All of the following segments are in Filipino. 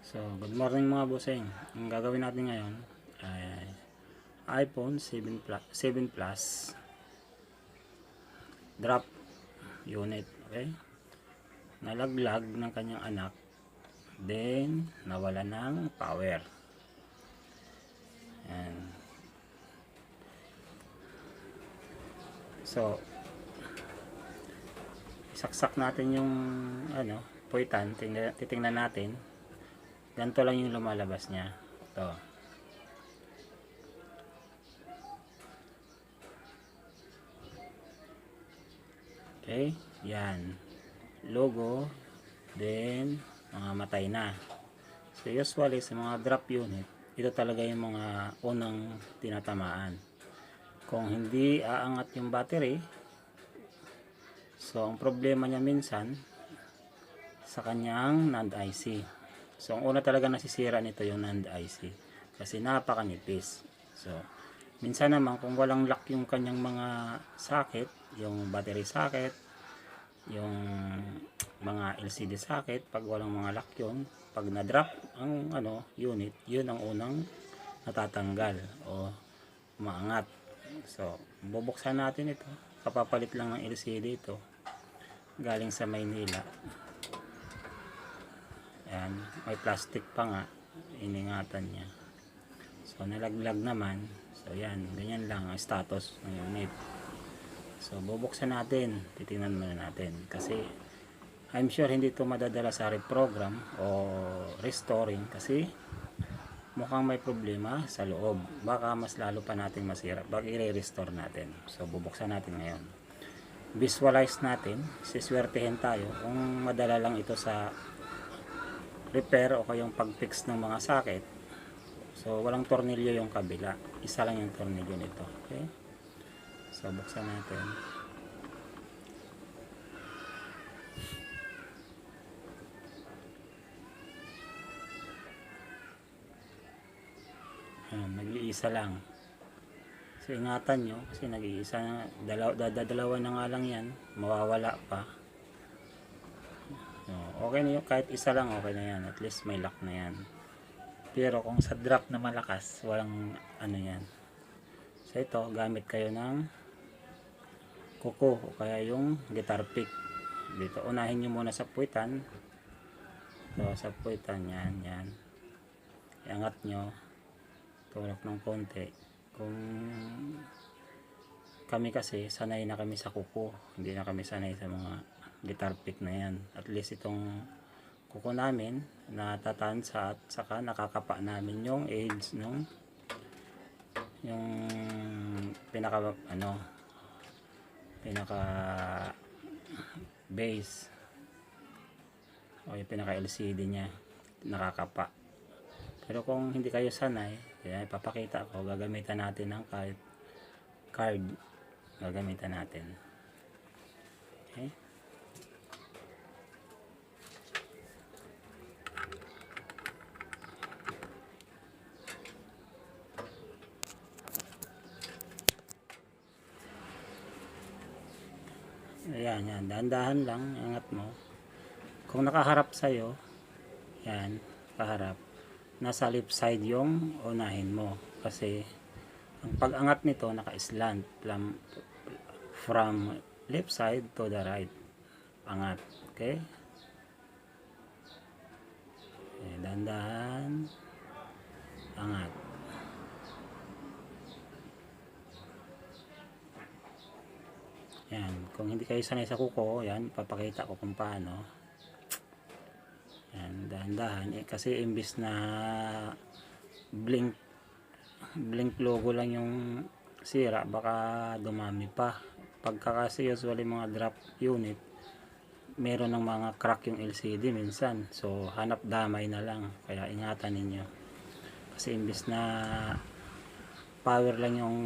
So, good morning mga bossing. Ang gagawin natin ngayon ay iPhone 7 Plus drop unit. Okay? Nalaglag ng kanyang anak. Then, nawala ng power. Ayan. So, saksak natin yung puwitan. Titingnan natin. Ganito lang yung lumalabas niya. Ito. Okay. Yan. Logo. Then, mga matay na. So, usually sa mga drop unit, ito talaga yung mga unang tinatamaan. Kung hindi aangat yung battery, so, ang problema niya minsan sa kanyang NAND IC. So, ang una talaga nasisira nito yung NAND IC kasi napakanipis. So, minsan naman kung walang lock yung kanyang mga socket, yung battery socket, yung mga LCD socket, pag walang mga lock yun, pag na-drop ang unit, yun ang unang natatanggal o umaangat. So, bubuksan natin ito. Kapapalit lang ng LCD ito. Galing sa Maynila. Ayan, may plastic pa nga, iningatan niya. So, nalaglag naman. So, yan, ganyan lang ang status ng unit. So, bubuksan natin, titingnan muna natin. Kasi, I'm sure hindi ito madadala sa reprogram o restoring kasi mukhang may problema sa loob. Baka mas lalo pa natin masira. Baka i-restore natin. So, bubuksan natin ngayon. Visualize natin, siswertehin tayo kung madala lang ito sa repair o kayong pag-fix ng mga socket. So, walang tornilyo yung kabila. Isa lang yung tornilyo nito. Okay? So, buksan natin. Nag-iisa lang. So, ingatan nyo kasi nag-iisa na. Dalawa na nga lang yan. Mawawala pa. Okay na yun, kahit isa lang okay na yan, at least may lock na yan. Pero kung sa drop na malakas, walang yan. So ito, gamit kayo ng kuko o kaya yung guitar pick. Dito, unahin nyo muna sa puwitan. So sa puwitan, yan. Iangat nyo, tulak ng konti. Kung kami kasi, sanay na kami sa kuko, hindi na kami sanay sa mga guitar pick na yan. At least itong kuko namin natatansa at saka nakakapa namin yung edge nung yung pinaka base o yung pinaka LCD nya nakakapa. Pero kung hindi kayo sanay, yan, ipapakita ko, gagamitan natin ng card. Gagamitan natin. Okay. Ayan, dahan-dahan lang, angat mo. Kung nakaharap sa'yo, yan, kaharap, nasa left side yung unahin mo. Kasi, ang pag-angat nito, naka-slant from left side to the right. Angat, okay? Dahan-dahan, angat. Yan, kung hindi kayo sanay sa kuko, yan, papakita ko kung paano. Yan, dahan-dahan. Kasi imbis na blink logo lang yung sira, baka dumami pa. Pagka kasi usually mga drop unit, meron ng mga crack yung LCD minsan. So, hanap damay na lang. Kaya ingatan ninyo. Kasi imbis na power lang yung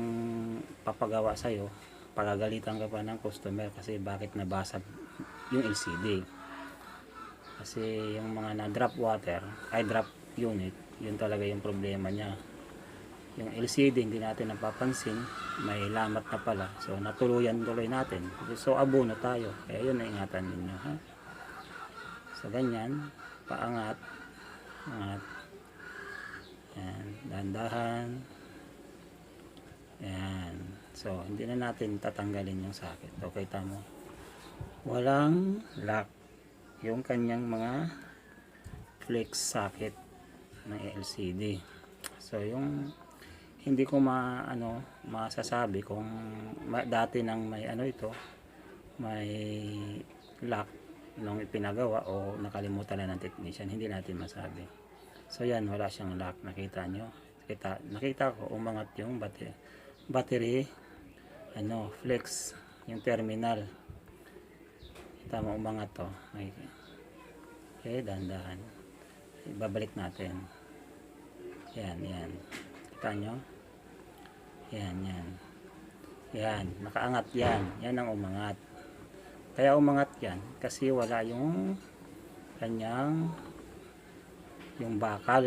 papagawa sa'yo, pagagalitan ka pa ng customer kasi bakit nabasag yung LCD. Kasi yung mga na-drop drop unit, yun talaga yung problema niya. Yung LCD hindi natin napapansin, may lamat na pala. So tuloy natin. So abono tayo. Kaya yun na ingatan ninyo. Ha? So ganyan, paangat, At yan, dahan-dahan. Yan. So, hindi na natin tatanggalin yung socket. Okay, tamo. Walang lock yung kanyang mga flex socket ng LCD. So, yung hindi ko masasabi kung dati nang may ito, may lock nung ipinagawa o nakalimutan na ng technician, hindi natin masabi. So yan, wala siyang lock. Nakita nyo, nakita ko umangat yung battery flex yung terminal. Kita mo umangat to. Okay, dahan-dahan ibabalik natin. Yan kita nyo, yan nakaangat yan ang umangat. Kaya umangat yan kasi wala yung kanyang yung bakal,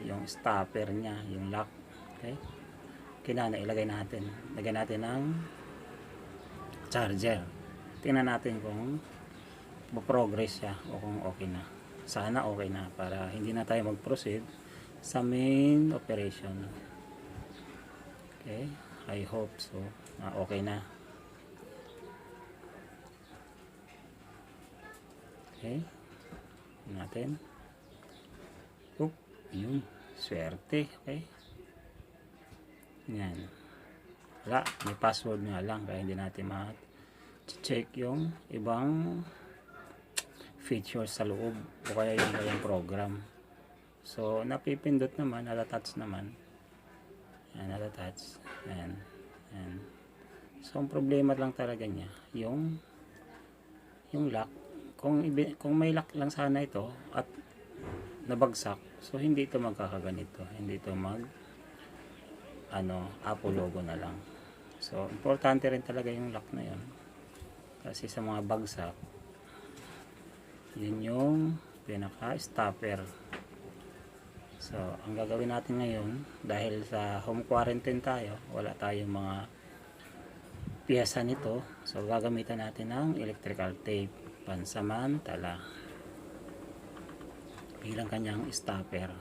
yung stopper niya, yung lock. Okay, ilagay natin, lagyan natin ng charger. Tingnan natin kung progress siya o kung okay na. Sana okay na para hindi na tayo mag-proceed sa main operation. Okay, I hope so. Okay na. Okay, natin. Yun, swerte. Okay, yan. Wala, may password nga lang kaya hindi natin ma-check yung ibang features sa loob o kaya yung program. So napipindot naman, nata-touch naman. Yan, nata-touch. Yan. So ang problema lang talaga niya yung lock. Kung may lock lang sana ito at nabagsak, so hindi ito magkakaganito, hindi ito Apple logo na lang. So importante rin talaga yung lock na yun kasi sa mga bagsak, yun yung pinaka stopper. So ang gagawin natin ngayon, dahil sa home quarantine tayo, wala tayong mga piyesa nito, so gagamitan natin ng electrical tape pansamantala bilang kanyang stopper.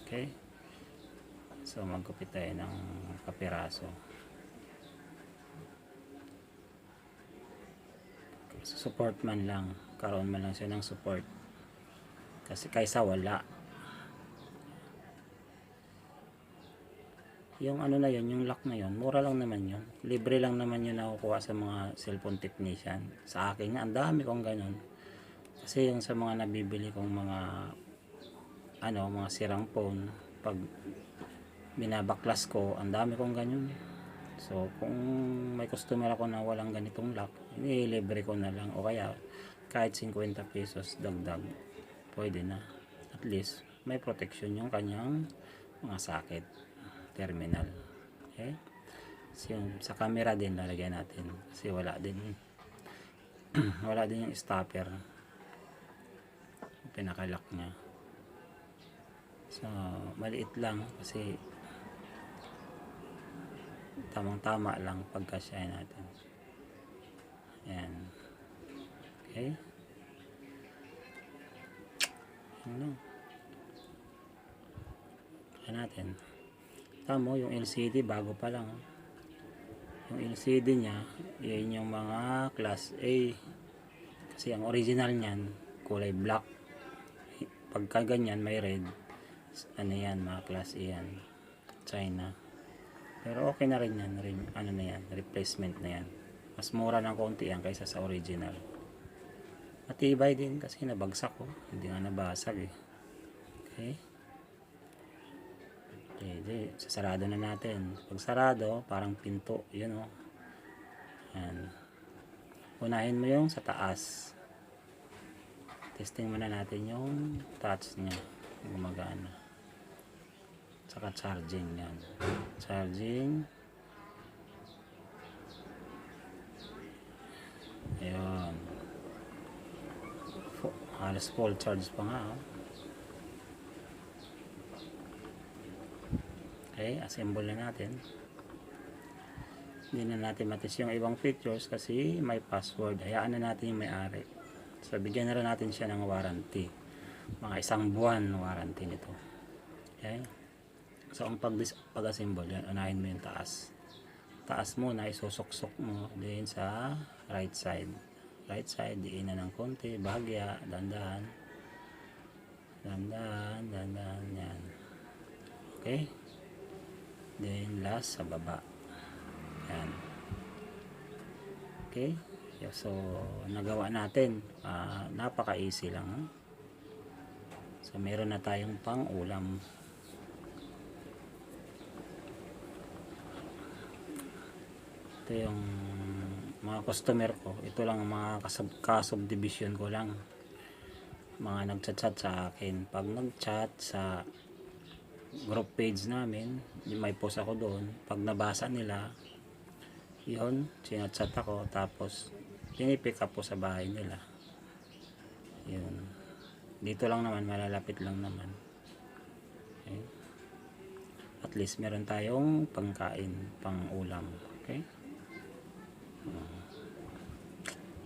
Okay, so magkupit tayo ng kapiraso. Support man lang, karoon man lang siya ng support kasi kaysa wala. Yung na yun, yung lock na yun, mura lang naman yun, libre lang naman yun nakukuha sa mga cellphone technician. Sa akin nga, ang dami kong ganun kasi yung sa mga nabibili kong mga mga sirang phone, pag binabaklas ko, ang dami kong ganun. So kung may customer ako na walang ganitong lock, libre ko na lang, o kaya kahit 50 pesos dagdag, pwede na. At least may protection yung kanyang mga socket terminal. Okay, so yung sa camera din lalagyan natin kasi wala din wala din yung stopper, pinaka-lock nya. So maliit lang kasi tamang-tama lang pagkasya natin. Yan. Okay, natin. Tamo, yung LCD bago pa lang. Yung LCD nya, yun yung mga class A. Kasi ang original niyan, kulay black. Pagka ganyan, may red. Yan, mga class A yan. China. Pero okay na rin yan. Na yan, replacement na yan. Mas mura ng konti yan kaysa sa original. Matibay din kasi nabagsak ko. Hindi nga nabasag eh. Okay. Okay, sasarado na natin. Pag sarado, parang pinto, yun o. Yan. Unahin mo yung sa taas. Testing muna natin yung touch nya. Gumagana. Saka charging yan. Charging. Ayun. Halos full charge pa nga o. Okay, assemble na natin. Hindi na natin matis yung ibang features kasi may password. Hayaan na natin yung may-ari. So bigyan na rin natin siya ng warranty, mga 1 buwan warranty nito. Okay, so ang pag-assemble yan, unahin mo yung taas muna, isusuksok mo din sa right side, diinan ng konti, bahagya, dandahan yan. Okay, then last sa baba yan. Okay, so nagawa natin, napaka easy lang, ha? So meron na tayong pang ulam. Ito yung mga customer ko, ito lang ang mga ka-subdivision ko lang, mga nagchat-chat sa akin. Pag nag-chat sa group page namin, may post ako doon, pag nabasa nila yun, sinat-chat ako, tapos pinipick up po sa bahay nila. Yun, dito lang naman, malalapit lang naman. Okay, at least meron tayong pangkain, pang ulam. Okay,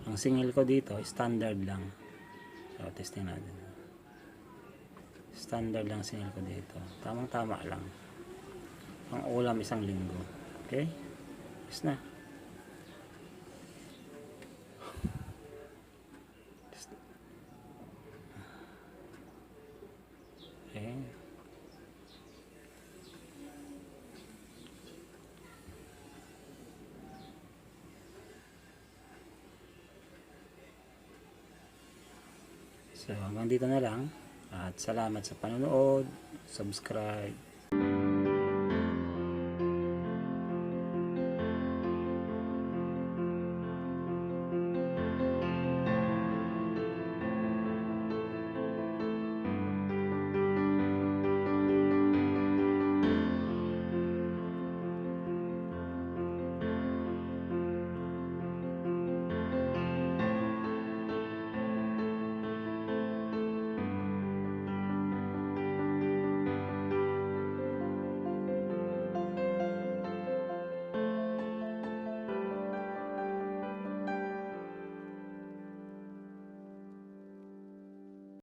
ang singil ko dito standard lang. So testing natin, standard lang singil ko dito, tamang tama lang. Ang ulam 1 linggo. Okay, yes na. Okay, so hanggang dito na lang, at salamat sa panonood, subscribe.